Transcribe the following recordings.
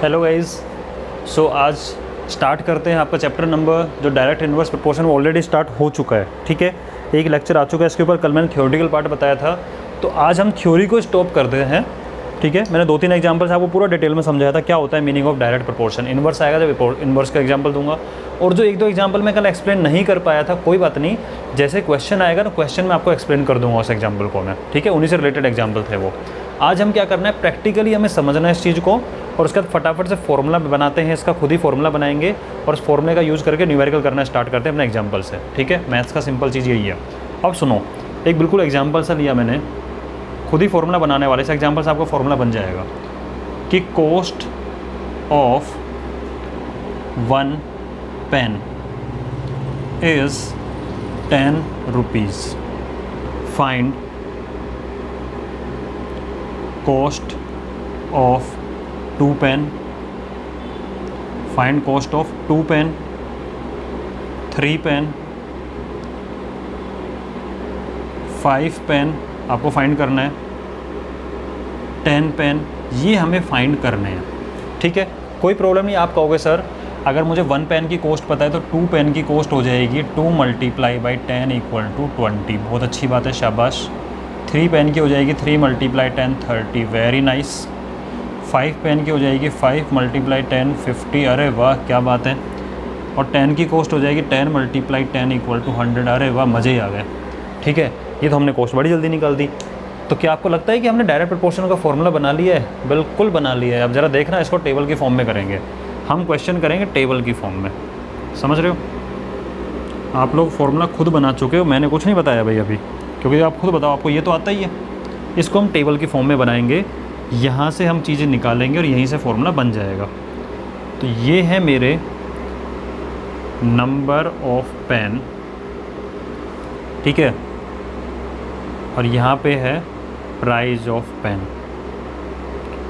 Hello guys. सो आज start करते हैं आपका चैप्टर नंबर जो डायरेक्ट इन्वर्स प्रोपोर्शन वो ऑलरेडी स्टार्ट हो चुका है। ठीक है, एक लेक्चर आ चुका है इसके ऊपर। कल मैंने थ्योरेटिकल पार्ट बताया था, तो आज हम थ्योरी को स्टॉप करते हैं। ठीक है, मैंने 2-3 एग्जांपल्स आपको पूरा डिटेल में समझाया था क्या होता है meaning of direct proportion. Inverse आएगा जब इन्वर्स का एग्जांपल दूंगा, और जो 1-2 एग्जांपल मैं कल एक्सप्लेन नहीं कर पाया था कोई बात नहीं, जैसे क्वेश्चन आएगा ना क्वेश्चन में आपको एक्सप्लेन कर दूंगा उस एग्जाम्पल को मैं। ठीक है, उन्हीं से रिलेटेड एग्जाम्पल थे वो। आज हम क्या करना है, प्रैक्टिकली हमें समझना है इस चीज़ को, और उसके बाद फटाफट से फॉर्मूला बनाते हैं, इसका खुद ही फॉर्मूला बनाएंगे और उस फॉर्मूले का यूज़ करके न्यूमेरिकल करना स्टार्ट करते हैं अपने एग्जाम्पल से। ठीक है, मैथ्स का सिंपल चीज़ यही है। अब सुनो, एक बिल्कुल एग्जाम्पल सा लिया मैंने, खुद ही फॉर्मूला बनाने वाले से एग्जाम्पल से आपको फॉर्मूला बन जाएगा कि cost of 1 pen is 10 rupees. Find cost of 2 pen, find cost of 2 pen, 3 pen, 5 pen आपको फाइंड करना है, 10 पेन, ये हमें फाइंड करने हैं। ठीक है, कोई प्रॉब्लम नहीं। आप कहोगे सर अगर मुझे 1 पेन की कॉस्ट पता है तो 2 पेन की कॉस्ट हो जाएगी 2 × 10 = 20। बहुत अच्छी बात है, शाबाश। 3 पेन की हो जाएगी 3 × 10 30, वेरी नाइस। 5 पेन की हो जाएगी 5 × 10 50, अरे वाह क्या बात है। और 10 की कॉस्ट हो जाएगी 10 × 10 = 100, अरे वाह मज़े ही आ गए। ठीक है, ये तो हमने कॉस्ट बड़ी जल्दी निकाल दी। तो क्या आपको लगता है कि हमने डायरेक्ट प्रोपोर्शन का फॉर्मूला बना लिया है? बिल्कुल बना लिया है। अब ज़रा देखना, इसको टेबल की फॉर्म में करेंगे हम, क्वेश्चन करेंगे टेबल की फॉर्म में। समझ रहे हो? आप लोग फॉर्मूला खुद बना चुके हो, मैंने कुछ नहीं बताया भाई अभी, क्योंकि आप खुद बताओ, आपको ये तो आता ही है। इसको हम टेबल की फॉर्म में बनाएंगे, यहाँ से हम चीज़ें निकालेंगे और यहीं से फॉर्मूला बन जाएगा। तो ये है मेरे नंबर ऑफ पेन, ठीक है, और यहाँ पे है price of pen.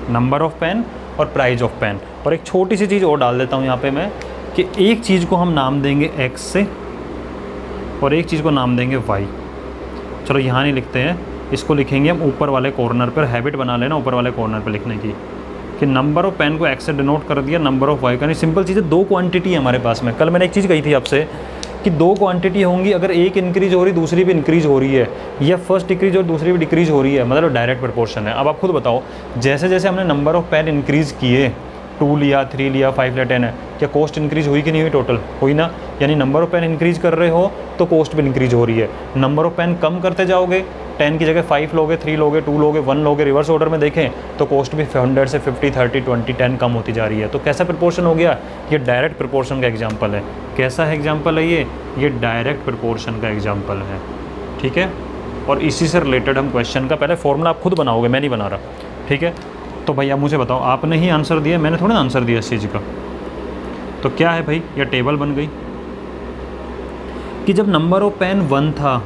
Number of pen और प्राइस ऑफ पेन। और एक छोटी सी चीज़ और डाल देता हूँ यहाँ पे मैं, कि एक चीज़ को हम नाम देंगे x से और एक चीज़ को नाम देंगे y। चलो यहाँ नहीं लिखते हैं, इसको लिखेंगे हम ऊपर वाले कॉर्नर पर। हैबिट बना लेना ऊपर वाले कॉर्नर पर लिखने की, कि नंबर ऑफ पेन को x से डिनोट कर दिया, नंबर ऑफ y का नहीं। सिंपल चीज़ है, 2 क्वांटिटी है हमारे पास में। कल मैंने एक चीज़ कही थी आपसे कि 2 क्वांटिटी होंगी, अगर एक इंक्रीज हो रही दूसरी भी इंक्रीज हो रही है, या फर्स्ट डिक्रीज और दूसरी भी डिक्रीज हो रही है, मतलब डायरेक्ट प्रोपोर्शन है। अब आप खुद बताओ, जैसे जैसे हमने नंबर ऑफ पेन इंक्रीज़ किए, 2 लिया, 3 लिया, 5 लिया, 10 है, क्या कॉस्ट इंक्रीज हुई कि नहीं हुई? टोटल हुई ना। यानी नंबर ऑफ पेन इंक्रीज कर रहे हो तो कॉस्ट भी इंक्रीज हो रही है। नंबर ऑफ पेन कम करते जाओगे, 10 की जगह 5 लोगे, 3 लोगे, 2 लोगे, 1 लोगे, रिवर्स ऑर्डर में देखें तो कॉस्ट भी 100 से 50, 30, 20, 10 कम होती जा रही है। तो कैसा प्रोपोर्शन हो गया? ये डायरेक्ट प्रोपोर्शन का एग्जाम्पल है। कैसा है एग्जाम्पल है ये डायरेक्ट प्रोपोर्शन का एग्जाम्पल है। ठीक है, और इसी से रिलेटेड हम क्वेश्चन का पहले फॉर्मूला आप खुद बनाओगे, मैं नहीं बना रहा। ठीक है, तो भैया मुझे बताओ, आपने ही आंसर दिया, मैंने थोड़ा आंसर दिया इस चीज़ का। तो क्या है भाई, ये टेबल बन गई कि जब नंबर ऑफ पेन 1 था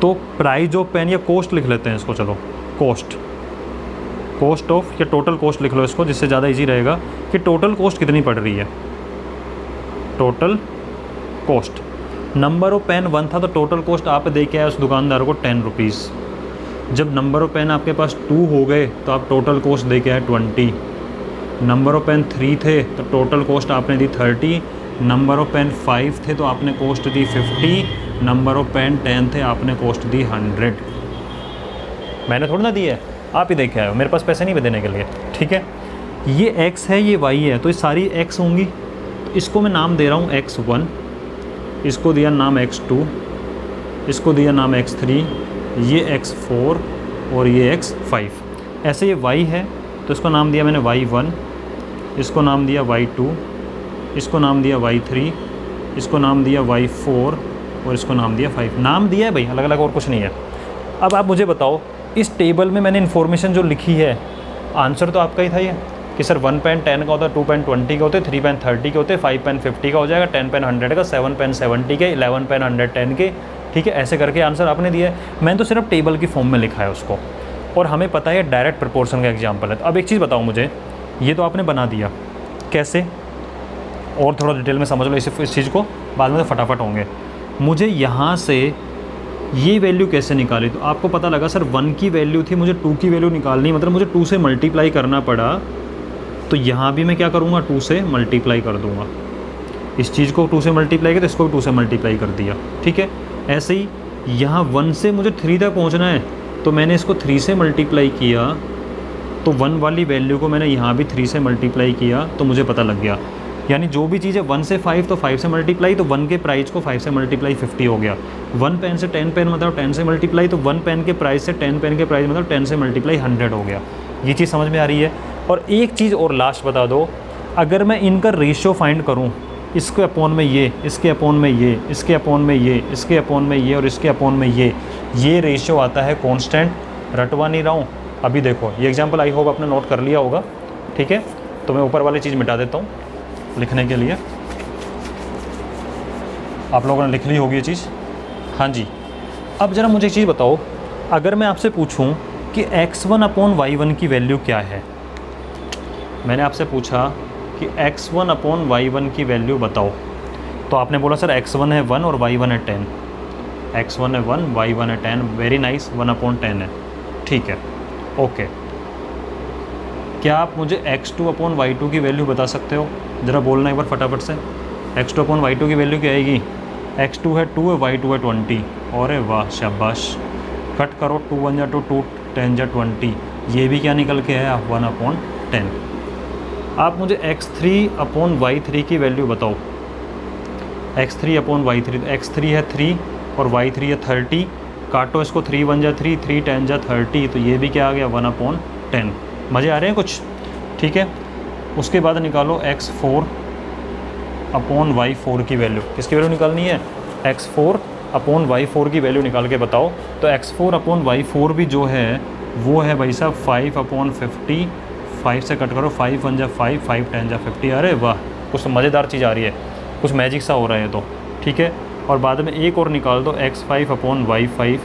तो प्राइस ऑफ पेन, या कॉस्ट लिख लेते हैं इसको, चलो कॉस्ट ऑफ, या टोटल कॉस्ट लिख लो इसको, जिससे ज़्यादा इजी रहेगा कि टोटल कॉस्ट कितनी पड़ रही है। Total cost, number of pen 1 था तो टोटल कॉस्ट आप दे के आए उस दुकानदार को 10 रुपीज़। जब नंबर ऑफ पेन आपके पास 2 हो गए तो आप टोटल कॉस्ट दे के आए 20। नंबर ऑफ पेन 3 थे तो टोटल कॉस्ट आपने दी 30। नंबर ऑफ पेन 5 थे तो आपने कॉस्ट दी 50। नंबर ऑफ पेन 10 थे, आपने कॉस्ट दी 100। मैंने थोड़ा ना दी है, आप ही देखे आए हो, मेरे पास पैसे नहीं देने के लिए। ठीक है, ये x है, ये y है, तो ये सारी x होंगी। तो इसको मैं नाम दे रहा हूँ x1, इसको दिया नाम x2, इसको दिया नाम x3, ये x4 और ये x5। ऐसे ये y है तो इसको नाम दिया मैंने y1, इसको नाम दिया y2, इसको नाम दिया y3, इसको नाम दिया y4 और इसको नाम दिया 5। नाम दिया है भाई अलग अलग, और कुछ नहीं है। अब आप मुझे बताओ, इस टेबल में मैंने इन्फॉर्मेशन जो लिखी है, आंसर तो आपका ही था ये, कि सर 1 पेन 10 का होता है, 2 पेन 20 के होते हैं, 3 पेन 30 के होते हैं, 5 पेन 50 का हो जाएगा, 10 पेन 100 का, 7 पेन 70 के, 11 पेन 110 के। ठीक है, ऐसे करके आंसर आपने दिया है। मैंने तो सिर्फ टेबल की फॉर्म में लिखा है उसको, और हमें पता है डायरेक्ट प्रोपोर्शन का एग्जाम्पल है। तो अब एक चीज़ बताओ मुझे, ये तो आपने बना दिया, कैसे? और थोड़ा डिटेल में समझ लो इस चीज़ को, बाद में तो फटाफट होंगे। मुझे यहाँ से ये वैल्यू कैसे निकाली, तो आपको पता लगा सर 1 की वैल्यू थी, मुझे 2 की वैल्यू निकालनी, मतलब मुझे 2 से मल्टीप्लाई करना पड़ा तो यहाँ भी मैं क्या करूँगा, 2 से मल्टीप्लाई कर दूँगा। इस चीज़ को 2 से मल्टीप्लाई किया तो इसको भी 2 से मल्टीप्लाई कर दिया, ठीक है। ऐसे ही यहाँ 1 से मुझे 3 तक पहुँचना है, तो मैंने इसको 3 से मल्टीप्लाई किया, तो 1 वाली वैल्यू को मैंने यहाँ भी 3 से मल्टीप्लाई किया, तो मुझे पता लग गया। यानी जो भी चीज़ है 1 से 5 तो 5 से मल्टीप्लाई, तो 1 के प्राइस को 5 से मल्टीप्लाई 50 हो गया। 1 पेन से 10 पेन मतलब 10 से मल्टीप्लाई, तो 1 पेन के प्राइस से 10 पेन के प्राइस मतलब 10 से मल्टीप्लाई 100 हो गया। ये चीज़ समझ में आ रही है। और एक चीज़ और लास्ट बता दो, अगर मैं इनका रेशियो फाइंड करूँ, इसके अपॉन में ये, इसके अपॉन में ये, इसके अपॉन में ये, इसके अपॉन में ये और इसके अपॉन में ये रेशियो आता है कांस्टेंट। रटवा नहीं रहा हूँ। अभी देखो ये एग्जांपल आई होप आपने नोट कर लिया होगा, ठीक है। तो मैं ऊपर वाली चीज़ मिटा देता हूँ लिखने के लिए, आप लोगों ने लिख ली होगी ये चीज़। हाँ जी, अब ज़रा मुझे एक चीज़ बताओ, अगर मैं आपसे पूछूं कि x1 अपॉन y1 की वैल्यू क्या है। मैंने आपसे पूछा कि x1 अपॉन y1 की वैल्यू बताओ, तो आपने बोला सर x1 है 1 और y1 है 10। x1 है 1, y1 है 10, वेरी नाइस, 1 अपॉन 10 है, ठीक है, ओके। क्या आप मुझे x2 अपॉन y2 की वैल्यू बता सकते हो? ज़रा बोलना एक बार फटाफट से। x2 अपॉन y2 की वैल्यू क्या आएगी? x2 है 2 है, y2 है 20। और वाह शाबाश, कट करो, 2 1 जा 2, 2 10 जा 20। ये भी क्या निकल के आया? 1 अपॉन 10। आप मुझे x3 अपॉन y3 की वैल्यू बताओ। x3 अपॉन y3, x3 है 3 और y3 है 30। काटो इसको, 3 1 जा 3, 3 10 जा 30, तो ये भी क्या आ गया? 1 अपॉन 10। मज़े आ रहे हैं कुछ? ठीक है। उसके बाद निकालो x4 अपॉन y4 की वैल्यू। किसकी वैल्यू निकालनी है? x4 अपॉन y4 की वैल्यू निकाल के बताओ। तो x4 अपॉन y4 भी जो है वो है भाई साहब 5 अपॉन 50। 5 से कट करो, 5 1 जा 5, 5 10 जा 50। अरे वाह, कुछ तो मज़ेदार चीज़ आ रही है, कुछ मैजिक सा हो रहा है तो, ठीक है। और बाद में एक और निकाल दो, x5 अपॉन y5,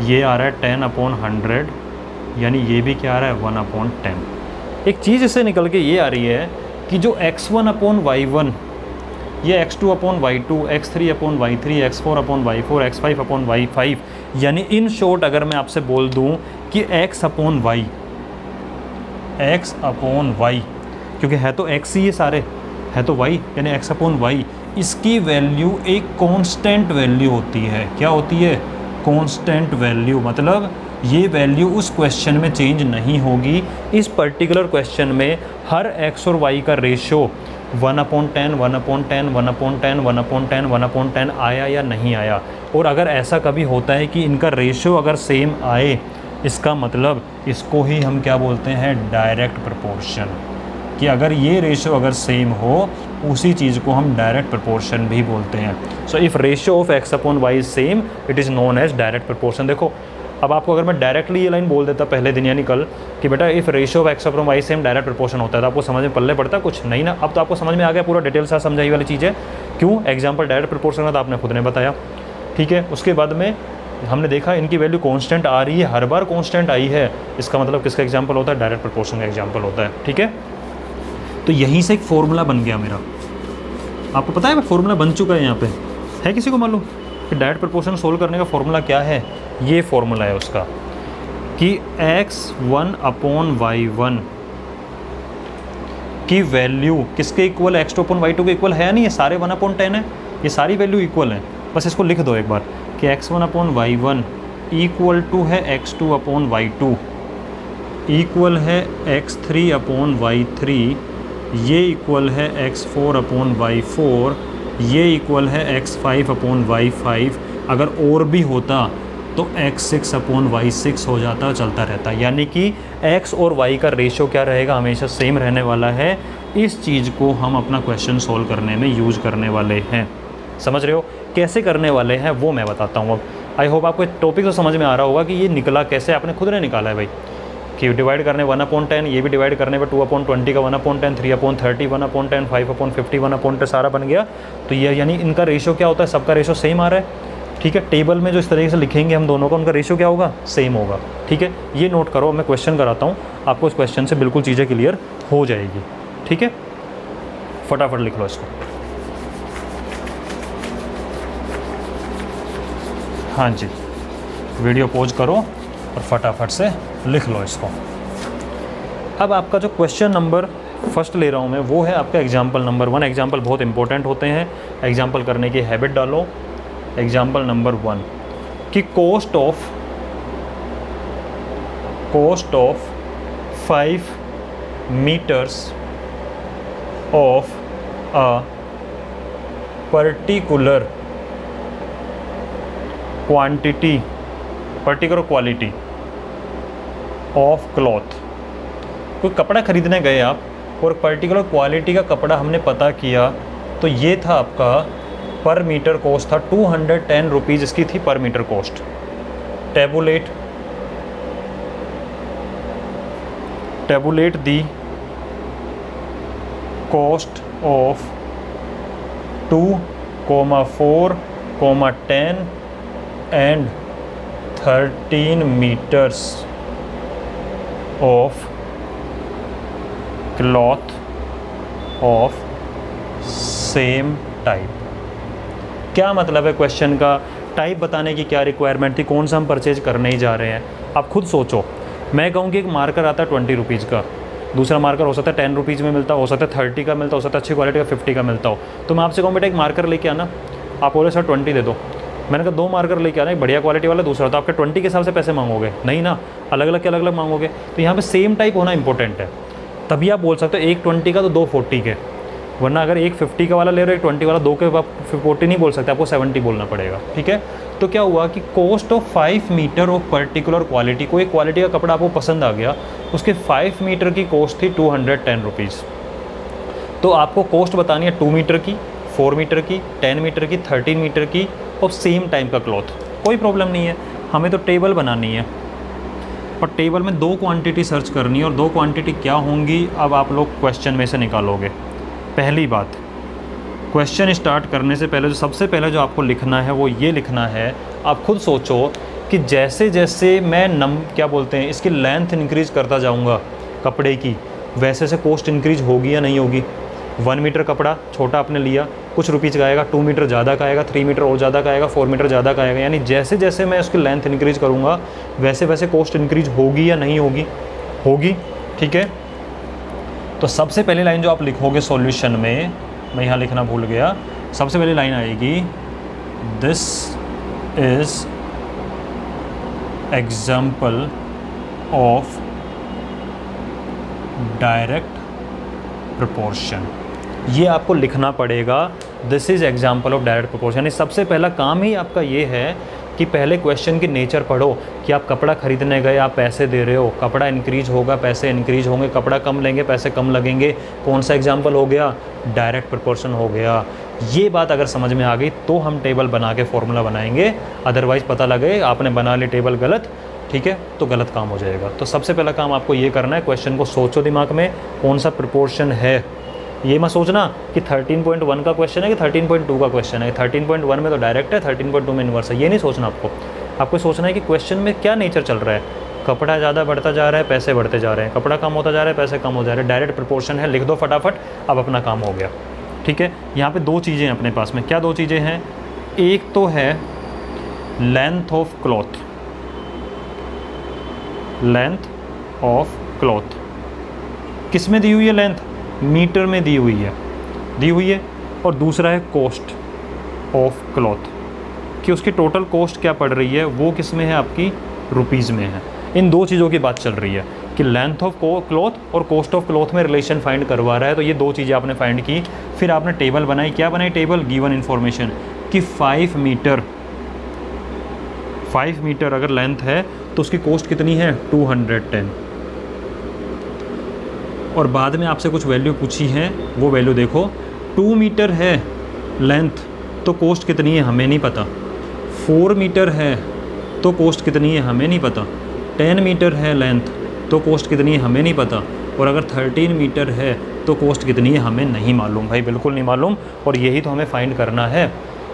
ये आ रहा है 10 अपॉन 100, यानी ये भी क्या आ रहा है? 1 अपॉन 10। एक चीज़ इससे निकल के ये आ रही है कि जो x1 अपॉन y1, ये x2 upon y2, x3 upon y3, x4 upon y4, x5 upon y5, यानी इन शॉर्ट अगर मैं आपसे बोल दूं कि x upon y, x upon y, क्योंकि है तो x ही ये सारे, है तो y, यानी x अपॉन y, इसकी वैल्यू एक कांस्टेंट वैल्यू होती है। क्या होती है? Constant value. मतलब ये वैल्यू उस क्वेश्चन में चेंज नहीं होगी। इस पर्टिकुलर क्वेश्चन में हर x और y का ratio 1 upon 10, 1 upon 10, 1 upon 10, 1 upon 10, 1 upon 10 आया या नहीं आया। और अगर ऐसा कभी होता है कि इनका रेशो अगर सेम आए, इसका मतलब इसको ही हम क्या बोलते हैं? Direct proportion. कि अगर ये रेशो अगर सेम हो, उसी चीज़ को हम डायरेक्ट प्रपोर्शन भी बोलते हैं। So if ratio of x upon y is same, it is known as direct proportion. देखो अब आपको अगर मैं डायरेक्टली ये लाइन बोल देता पहले दिन यानी कल कि बेटा if ratio of x upon y same direct proportion होता है, तो आपको समझ में पल्ले पड़ता कुछ नहीं ना। अब तो आपको समझ में आ गया, पूरा डिटेल से समझाई वाली चीज़ है। क्यों? एग्जाम्पल डायरेक्ट प्रपोर्शन का तो आपने खुद ने बताया, ठीक है। उसके बाद में हमने देखा इनकी वैल्यू कांस्टेंट आ रही है, हर बार कांस्टेंट आई है, इसका मतलब किसका एग्जांपल होता है? डायरेक्ट प्रपोर्शन का एग्जांपल होता है, ठीक है। तो यहीं से एक फॉर्मूला बन गया मेरा। आपको पता है फॉर्मूला बन चुका है यहाँ पे, है किसी को मालूम कि डायरेक्ट प्रपोर्शन सोल्व करने का फॉर्मूला क्या है? ये फॉर्मूला है उसका कि x1 अपॉन y1 की वैल्यू किसके इक्वल है? x2 अपॉन y2 के इक्वल है या नहीं? ये सारे 1 अपॉन 10 है, ये सारी वैल्यू इक्वल है। बस इसको लिख दो एक बार कि x1 upon y1 equal to है x2 अपॉन y2, इक्वल है x3 अपॉन y3, ये इक्वल है x4 अपॉन y4, ये इक्वल है x5 अपॉन y5। अगर और भी होता तो x6 अपॉन y6 हो जाता, चलता रहता। यानी कि x और y का रेशो क्या रहेगा? हमेशा सेम रहने वाला है। इस चीज़ को हम अपना क्वेश्चन सोल्व करने में यूज़ करने वाले हैं। समझ रहे हो? कैसे करने वाले हैं वो मैं बताता हूँ। अब आई होप आपको टॉपिक तो समझ में आ रहा होगा कि ये निकला कैसे, आपने खुद ने निकाला है भाई। कि डिवाइड करने 1 अपॉन 10, ये भी डिवाइड करने पर 2 अपॉन 20 का 1 upon 10, 3 upon 30, 1 upon 10, 5 upon 50, 1 upon 10 सारा बन गया। तो ये यानी इनका रेशो क्या होता है? सबका रेशो सेम आ रहा है, ठीक है। टेबल में जो इस तरीके से लिखेंगे हम दोनों का, उनका रेशो क्या होगा? सेम होगा, ठीक है। ये नोट करो, मैं क्वेश्चन कराता हूँ आपको, इस क्वेश्चन से बिल्कुल चीज़ें क्लियर हो जाएगी, ठीक है। फटाफट लिख लो इसको। हाँ जी, वीडियो पॉज करो और फटाफट से लिख लो इसको। अब आपका जो क्वेश्चन नंबर फर्स्ट ले रहा हूँ मैं, वो है आपका एग्जाम्पल नंबर 1। एग्जाम्पल बहुत इंपॉर्टेंट होते हैं, एग्जाम्पल करने की हैबिट डालो। एग्जाम्पल नंबर 1 कि coast of 5 meters of a particular quantity, particular quality of cloth। कोई कपड़ा ख़रीदने गए आप और पर्टिकुलर क्वालिटी का कपड़ा हमने पता किया, तो ये था आपका पर मीटर कॉस्ट था 210 रुपीज़ इसकी थी per metre cost. tabulate the cost of 2, 4, 10 and 13 meters of cloth of same type। क्या मतलब है क्वेश्चन का? टाइप बताने की क्या रिक्वायरमेंट थी, कौन सा हम परचेज करने ही जा रहे हैं। आप खुद सोचो, मैं कहूँ कि एक मार्कर आता है 20 रुपीज़ का, दूसरा मार्कर हो सकता है 10 रुपीज़ में मिलता हो सकता है 30 का मिलता हो सकता है अच्छी क्वालिटी का 50 का मिलता हो। तो मैं आपसे कहूँ बेटा एक मार्कर लेके आना, आप बोले सर 20 दे दो। मैंने कहा 2 मार्कर लेके आना, एक बढ़िया क्वालिटी वाला दूसरा, तो आपके 20 के हिसाब से पैसे मांगोगे नहीं ना, अलग अलग के अलग अलग मांगोगे। तो यहाँ पे सेम टाइप होना इंपॉर्टेंट है, तभी आप बोल सकते हो एक 20 का तो 2 40 के, वरना अगर एक 50 का वाला ले रहे हो एक 20 वाला, 2 के आप 40 नहीं बोल सकते, आपको 70 बोलना पड़ेगा। ठीक है, तो क्या हुआ कि cost of 5 metre of particular quality, कोई क्वालिटी का कपड़ा आपको पसंद आ गया, उसके 5 मीटर की कॉस्ट थी 210 रुपीज़। तो आपको कॉस्ट बतानी है 2 मीटर की, 4 मीटर की, 10 मीटर की, 13 मीटर की और सेम टाइम का क्लॉथ। कोई प्रॉब्लम नहीं है, हमें तो टेबल बनानी है और टेबल में 2 क्वांटिटी सर्च करनी है और 2 क्वांटिटी क्या होंगी अब आप लोग क्वेश्चन में से निकालोगे। पहली बात, क्वेश्चन स्टार्ट करने से पहले सबसे पहले जो आपको लिखना है वो ये लिखना है, आप खुद सोचो कि जैसे जैसे मैं क्या बोलते हैं इसकी लेंथ इंक्रीज़ करता जाऊंगा कपड़े की, वैसे से कॉस्ट इंक्रीज होगी या नहीं होगी। 1 मीटर कपड़ा छोटा आपने लिया, कुछ रुपीज़ का आएगा, 2 मीटर ज़्यादा का आएगा, 3 मीटर और ज़्यादा का आएगा, 4 मीटर ज़्यादा का आएगा। यानी जैसे जैसे मैं उसकी लेंथ इंक्रीज़ करूँगा वैसे वैसे कॉस्ट इंक्रीज होगी या नहीं होगी? होगी। ठीक है, तो सबसे पहली लाइन जो आप लिखोगे सॉल्यूशन में, मैं यहाँ लिखना भूल गया, सबसे पहली लाइन आएगी this is example of direct proportion. ये आपको लिखना पड़ेगा, this is example of direct proportion. यानी सबसे पहला काम ही आपका ये है कि पहले क्वेश्चन की नेचर पढ़ो कि आप कपड़ा खरीदने गए, आप पैसे दे रहे हो, कपड़ा इंक्रीज होगा, पैसे इंक्रीज होंगे, कपड़ा कम लेंगे, पैसे कम लगेंगे। कौन सा एग्जाम्पल हो गया? डायरेक्ट प्रोपोर्शन हो गया। ये बात अगर समझ में आ गई तो हम टेबल बना के फॉर्मूला बनाएंगे, अदरवाइज़ पता लगे आपने बना ली टेबल गलत, ठीक है, तो गलत काम हो जाएगा। तो सबसे पहला काम आपको ये करना है, क्वेश्चन को सोचो दिमाग में कौन सा प्रोपोर्शन है। ये मत सोचना कि 13.1 का क्वेश्चन है कि 13.2 का क्वेश्चन है। 13.1 में तो डायरेक्ट है, 13.2 में इन्वर्स है, ये नहीं सोचना आपको सोचना है कि क्वेश्चन में क्या नेचर चल रहा है। कपड़ा ज़्यादा बढ़ता जा रहा है, पैसे बढ़ते जा रहे हैं, कपड़ा कम होता जा रहा है, पैसे कम हो जा रहे हैं, डायरेक्ट प्रोपोर्शन है, लिख दो फटाफट, अब अपना काम हो गया। ठीक है, यहाँ पे 2 चीज़ें हैं अपने पास में। क्या 2 चीज़ें हैं? एक तो है length of cloth, length of cloth किस में दी हुई है? लेंथ मीटर में दी हुई है। और दूसरा है कॉस्ट ऑफ क्लॉथ, कि उसकी टोटल कॉस्ट क्या पड़ रही है, वो किस में है? आपकी रुपीज़ में है। इन 2 चीज़ों की बात चल रही है कि लेंथ ऑफ क्लॉथ और कॉस्ट ऑफ क्लॉथ में रिलेशन फाइंड करवा रहा है। तो ये 2 चीज़ें आपने फाइंड की, फिर आपने टेबल बनाई। क्या बनाई टेबल? गिवन इन्फॉर्मेशन कि 5 मीटर अगर लेंथ है तो उसकी कॉस्ट कितनी है? 210। और बाद में आपसे कुछ वैल्यू पूछी है, वो वैल्यू देखो। 2 मीटर है लेंथ तो कॉस्ट कितनी है हमें नहीं पता। 4 मीटर है तो कॉस्ट कितनी है हमें नहीं पता। 10 मीटर है लेंथ तो कॉस्ट कितनी है हमें नहीं पता। और अगर 13 मीटर है तो कॉस्ट कितनी है हमें नहीं मालूम भाई, बिल्कुल नहीं मालूम। और यही तो हमें फाइंड करना है।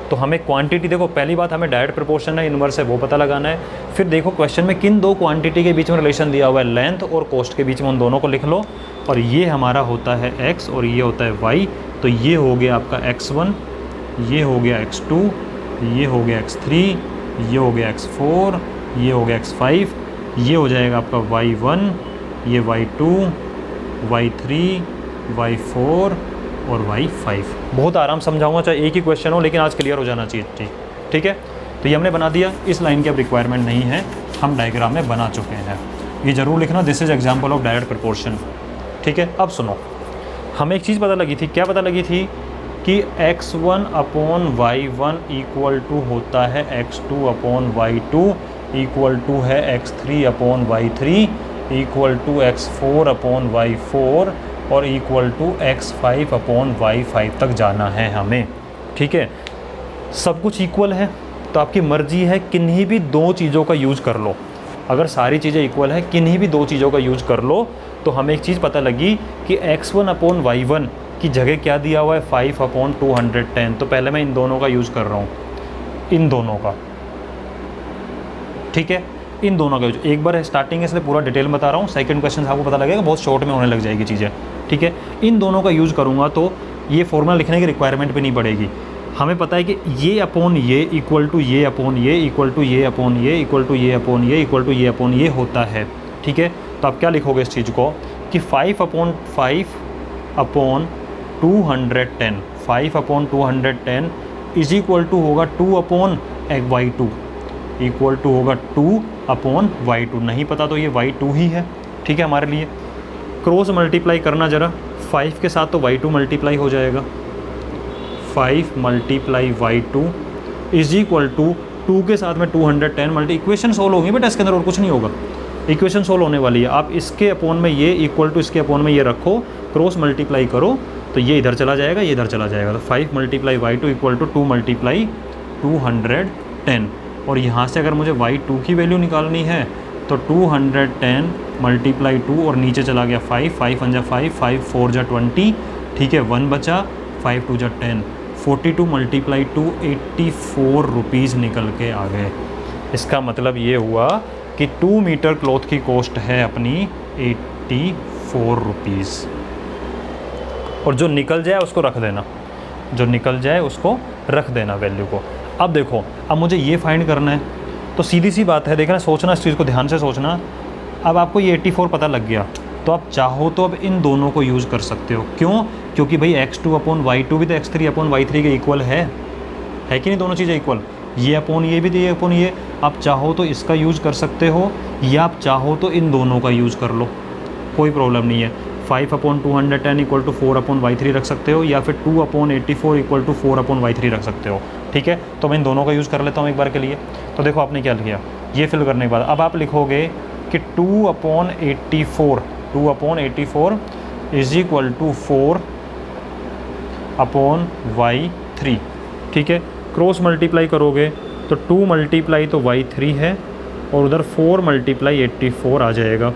तो हमें क्वांटिटी देखो, पहली बात हमें डायरेक्ट प्रोपोर्शन है, इन्वर्स है, वो पता लगाना है। फिर देखो क्वेश्चन में किन 2 क्वांटिटी के बीच में रिलेशन दिया हुआ है, लेंथ और कॉस्ट के बीच में, उन दोनों को लिख लो। और ये हमारा होता है x और ये होता है y। तो ये हो गया आपका x1, ये हो गया x2, ये हो गया x3, ये हो गया x4, ये हो गया x5, ये हो जाएगा आपका y1, ये y2, y3, y4 और y5। बहुत आराम समझाऊंगा, चाहे एक ही क्वेश्चन हो, लेकिन आज क्लियर हो जाना चाहिए। ठीक है, तो ये हमने बना दिया। इस लाइन की अब रिक्वायरमेंट नहीं है, हम डायग्राम में बना चुके हैं। ये ज़रूर लिखना, this is example of direct proportion. ठीक है, अब सुनो, हमें एक चीज़ पता लगी थी। क्या पता लगी थी? कि x1 upon y1 equal to होता है x2 upon y2 equal to है x3 upon y3 equal to x4 upon y4 और equal to x5 upon y5 तक जाना है हमें। ठीक है, सब कुछ इक्वल है, तो आपकी मर्जी है किन्हीं भी दो चीज़ों का यूज़ कर लो। अगर सारी चीज़ें इक्वल है, किन्हीं भी दो चीज़ों का यूज़ कर लो। तो हमें एक चीज़ पता लगी कि x1 अपॉन y1 की जगह क्या दिया हुआ है, 5 अपॉन 210। तो पहले मैं इन दोनों का यूज़ कर रहा हूँ, इन दोनों का। ठीक है, इन दोनों का यूज एक बार स्टार्टिंग है, इसलिए पूरा डिटेल बता रहा हूँ। सेकंड क्वेश्चन आपको पता लगेगा, बहुत शॉर्ट में होने लग जाएगी चीज़ें। ठीक है, इन दोनों का यूज़ करूँगा तो ये फॉर्मूला लिखने की रिक्वायरमेंट भी नहीं पड़ेगी। हमें पता है कि ये अपॉन ये इक्वल टू ये अपॉन ये इक्वल टू ये अपॉन ये इक्वल टू ये अपॉन ये इक्वल टू ये अपॉन ये होता है। ठीक है, तो आप क्या लिखोगे इस चीज़ को कि 5 upon 5 upon 210, 5 upon 210 is equal to होगा 2 अपॉन y2 इक्वल टू होगा 2 अपॉन y2। नहीं पता तो ये y2 ही है। ठीक है, हमारे लिए क्रॉस मल्टीप्लाई करना ज़रा, 5 के साथ तो y2 मल्टीप्लाई हो जाएगा, 5 multiply y2 is equal to 2 के साथ में 210 मल्टी। इक्वेशन सोल्व होगी बेटा इसके अंदर, और कुछ नहीं होगा। इक्वेशन सोल्व होने वाली है। आप इसके अपोन में ये इक्वल टू इसके अपोन में ये रखो, क्रॉस मल्टीप्लाई करो तो ये इधर चला जाएगा, ये इधर चला जाएगा। तो 5 multiply y2 equal to 2 multiply 210। और यहाँ से अगर मुझे y2 की वैल्यू निकालनी है तो 210 मल्टीप्लाई 2 और नीचे चला गया 5, 5 1 जा 5, 5 4 जा 20। ठीक है, 1 बचा, 5 2 जा 10, 42 मल्टीप्लाई 2 84 रुपीज़ निकल के आ गए। इसका मतलब ये हुआ कि 2 मीटर क्लॉथ की कॉस्ट है अपनी 84 रुपीज़। और जो निकल जाए उसको रख देना, जो निकल जाए उसको रख देना वैल्यू को। अब देखो, अब मुझे ये फाइंड करना है, तो सीधी सी बात है, देखना, सोचना, इस चीज़ को ध्यान से सोचना। अब आपको ये 84 पता लग गया, तो आप चाहो तो अब इन दोनों को यूज़ कर सकते हो। क्यों? क्योंकि भाई x2 अपॉन y2 भी तो x3 अपॉन y3 के इक्वल है कि नहीं? दोनों चीज़ें इक्वल, ये अपॉन ये भी तो ये अपॉन ये। आप चाहो तो इसका यूज़ कर सकते हो, या आप चाहो तो इन दोनों का यूज़ कर लो, कोई प्रॉब्लम नहीं है। 5 upon 210 equal to 4 upon y3 रख सकते हो, या फिर 2 upon 84 equal to 4 upon y3 रख सकते हो। ठीक है, तो मैं इन दोनों का यूज़ कर लेता हूँ एक बार के लिए। तो देखो आपने क्या किया, ये फिल करने के बाद अब आप लिखोगे कि 2 upon 84 is equal to 4 upon y3। ठीक है, क्रॉस मल्टीप्लाई करोगे तो 2 मल्टीप्लाई तो y3 है और उधर 4 मल्टीप्लाई 84 आ जाएगा।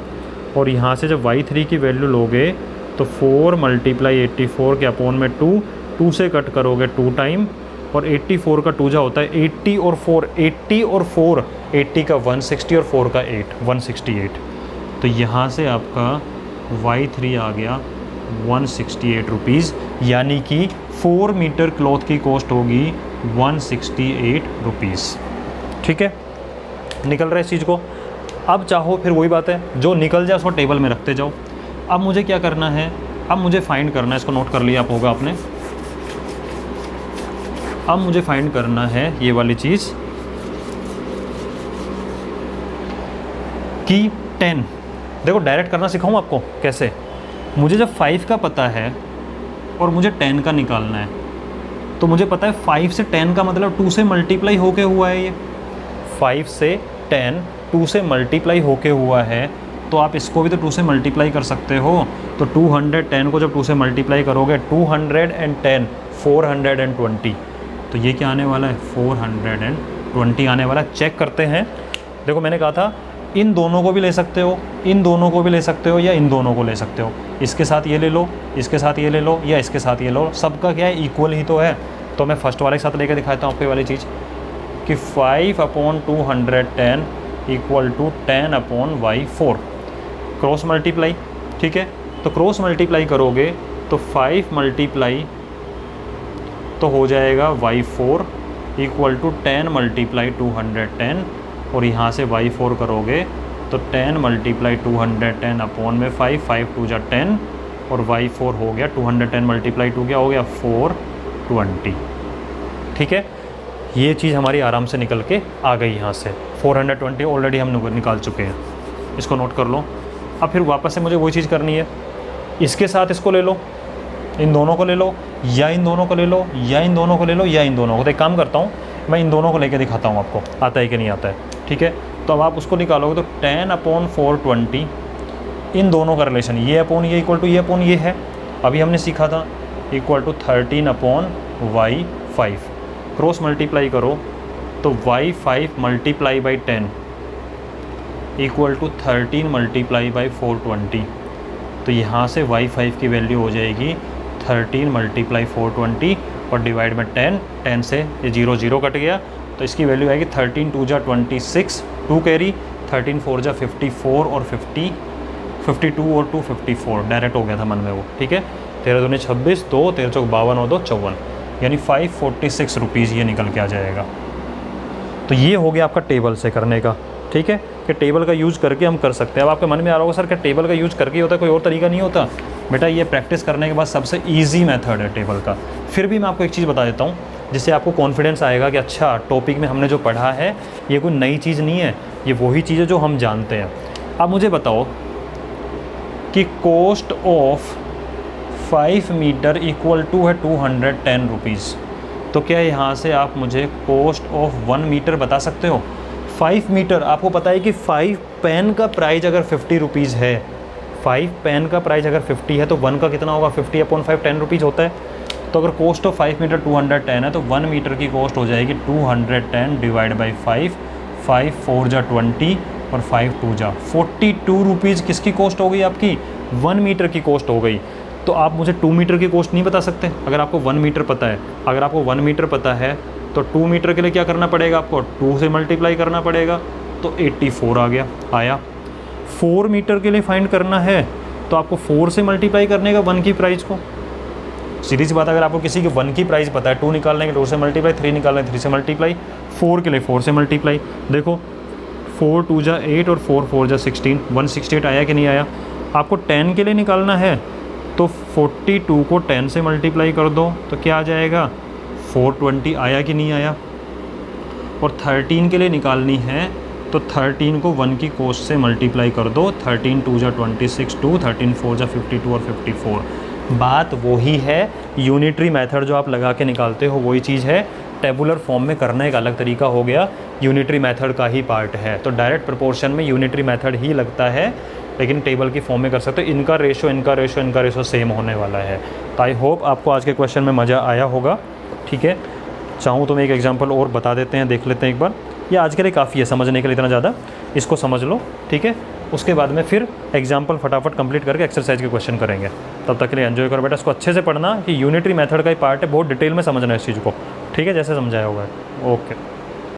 और यहाँ से जब y3 की वैल्यू लोगे तो 4 मल्टीप्लाई 84 के अपॉन में 2 से कट करोगे 2 टाइम, और 84 का 2 जा होता है 80 और 4, 80 और 4, 80 का 160 और 4 का 8, 168। तो यहाँ से आपका y3 आ गया 168 रुपीज़, यानी कि 4 मीटर क्लॉथ की कॉस्ट होगी 168 रुपीज़। ठीक है, निकल रहा है इस चीज़ को। अब चाहो फिर वही बात है, जो निकल जाए उसको टेबल में रखते जाओ। अब मुझे क्या करना है, अब मुझे फाइंड करना है, इसको नोट कर लिया आप होगा आपने। अब मुझे फाइंड करना है ये वाली चीज़ कि 10। देखो डायरेक्ट करना सिखाऊं आपको कैसे। मुझे जब 5 का पता है और मुझे 10 का निकालना है, तो मुझे पता है 5 से 10 का मतलब 2 से मल्टीप्लाई होके हुआ है। ये 5 से 10 2 से मल्टीप्लाई होके हुआ है, तो आप इसको भी तो 2 से मल्टीप्लाई कर सकते हो। तो 210 को जब 2 से मल्टीप्लाई करोगे, 210 420, तो ये क्या आने वाला है, 420 आने वाला है। चेक करते हैं। देखो मैंने कहा था इन दोनों को भी ले सकते हो, इन दोनों को भी ले सकते हो, या इन दोनों को ले सकते हो। इसके साथ ये ले लो, इसके साथ ये ले लो, या इसके साथ ये लो। सबका क्या है, इक्वल ही तो है। तो मैं फर्स्ट वाले के साथ लेकर दिखाता हूँ आपको ये वाली चीज़ कि 5 upon 210 equal to 10 upon y4, cross multiply. ठीक है, तो क्रॉस मल्टीप्लाई करोगे तो 5 मल्टीप्लाई तो हो जाएगा y4 इक्वल टू 10 मल्टीप्लाई 210, और यहाँ से y4 करोगे तो 10 मल्टीप्लाई 210 अपॉन में 5, 5 2 जा 10, और y4 हो गया 210 मल्टीप्लाई 2 क्या हो गया 420। ठीक है, ये चीज़ हमारी आराम से निकल के आ गई यहाँ से। 420 ऑलरेडी हम निकाल चुके हैं, इसको नोट कर लो। अब फिर वापस से मुझे वही चीज़ करनी है, इसके साथ इसको ले लो, इन दोनों को ले लो, या इन दोनों को ले लो, या इन दोनों को ले लो, या इन दोनों को। तो एक काम करता हूँ, मैं इन दोनों को लेके दिखाता हूँ आपको आता है कि नहीं आता है। ठीक है, तो अब आप उसको निकालोगे तो 10/420 इन दोनों का रिलेशन, ये अपॉन ये इक्वल टू ये अपॉन ये है, अभी हमने सीखा था, equal to 13/y5। Cross multiply करो तो y5 multiply by 10 equal to 13 multiply by 420। तो यहाँ से y5 की वैल्यू हो जाएगी 13 मल्टीप्लाई 420 और डिवाइड में 10 से ये 0 0 कट गया, तो इसकी वैल्यू आएगी 13 2 जा 26, 2 कैरी, 13 4 जा 54 और 52 और 2 54, डायरेक्ट हो गया था मन में वो। ठीक है, 13 दूनी 26, 2 13 चौक 52 और 2 54, यानी 546 रुपीज़ ये निकल के आ जाएगा। तो ये हो गया आपका टेबल से करने का। ठीक है, कि टेबल का यूज़ करके हम कर सकते हैं। अब आपके मन में आ रहा होगा सर क्या टेबल का यूज़ करके होता है, कोई और तरीका नहीं होता? बेटा ये प्रैक्टिस करने के बाद सबसे ईजी मेथड है टेबल का। फिर भी मैं आपको एक चीज़ बता देता हूँ जिससे आपको कॉन्फिडेंस आएगा कि अच्छा टॉपिक में हमने जो पढ़ा है ये कोई नई चीज़ नहीं है, ये वही चीज़ है जो हम जानते हैं। अब मुझे बताओ कि cost of 5 metre equal to है 210 रुपीज़। तो क्या यहाँ से आप मुझे कॉस्ट ऑफ 1 मीटर बता सकते हो? 5 मीटर आपको पता है कि 5 पेन का प्राइस अगर 50 रुपीज़ है, 5 पेन का प्राइस अगर 50 है तो 1 का कितना होगा? 50/5 10 रुपीज़ होता है। तो अगर कॉस्ट ऑफ 5 मीटर 210 है तो 1 मीटर की कॉस्ट हो जाएगी 210 डिवाइड बाई 5, 5 4 जा 20 और 5 2 जा 42 रुपीज़ किसकी कॉस्ट हो गई आपकी? 1 मीटर की कॉस्ट हो गई। तो आप मुझे 2 मीटर की कॉस्ट नहीं बता सकते? अगर आपको 1 मीटर पता है, अगर आपको 1 मीटर पता है तो 2 मीटर के लिए क्या करना पड़ेगा आपको? 2 से मल्टीप्लाई करना पड़ेगा, तो 84 आ गया आया। 4 मीटर के लिए फाइंड करना है तो आपको 4 से मल्टीप्लाई करने का 1 की प्राइस को। सीधी सी बात, अगर आपको किसी की 1 की प्राइस पता है, 2 निकालने के 2 से मल्टीप्लाई, 3 निकालने 3 से मल्टीप्लाई, 4 के लिए 4 से मल्टीप्लाई। देखो 4 2 जा 8 और 4 4 जा 16, 168 आया कि नहीं आया? आपको 10 के लिए निकालना है तो 42 को 10 से मल्टीप्लाई कर दो तो क्या आ जाएगा? 420 आया कि नहीं आया? और 13 के लिए निकालनी है तो 13 को 1 की कॉस्ट से मल्टीप्लाई कर दो, 13 2 जा 26 2, 13 4 जा 52 और 54। बात वही है, यूनिटरी मेथड जो आप लगा के निकालते हो वही चीज़ है, टेबुलर फॉर्म में करने का अलग तरीका हो गया, यूनिटरी मेथड का ही पार्ट है। तो डायरेक्ट प्रोपोर्शन में यूनिटरी मेथड ही लगता है, लेकिन टेबल की फॉर्म में कर सकते हो। इनका रेशो सेम होने वाला है। तो आई होप आपको आज के क्वेश्चन में मज़ा आया होगा। ठीक है, चाहूँ तो मैं एक एग्जांपल और बता देते हैं, देख लेते हैं एक बार। ये आज के लिए काफ़ी है, समझने के लिए इतना ज़्यादा, इसको समझ लो। ठीक है, उसके बाद में फिर एग्जांपल फटाफट कंप्लीट करके एक्सरसाइज के क्वेश्चन करेंगे। तब तक के लिए एंजॉय करो बेटा, इसको अच्छे से पढ़ना कि यूनिटरी मेथड का ही पार्ट है, बहुत डिटेल में समझना है इस चीज़ को। ठीक है, जैसे समझाया हुआ है। ओके।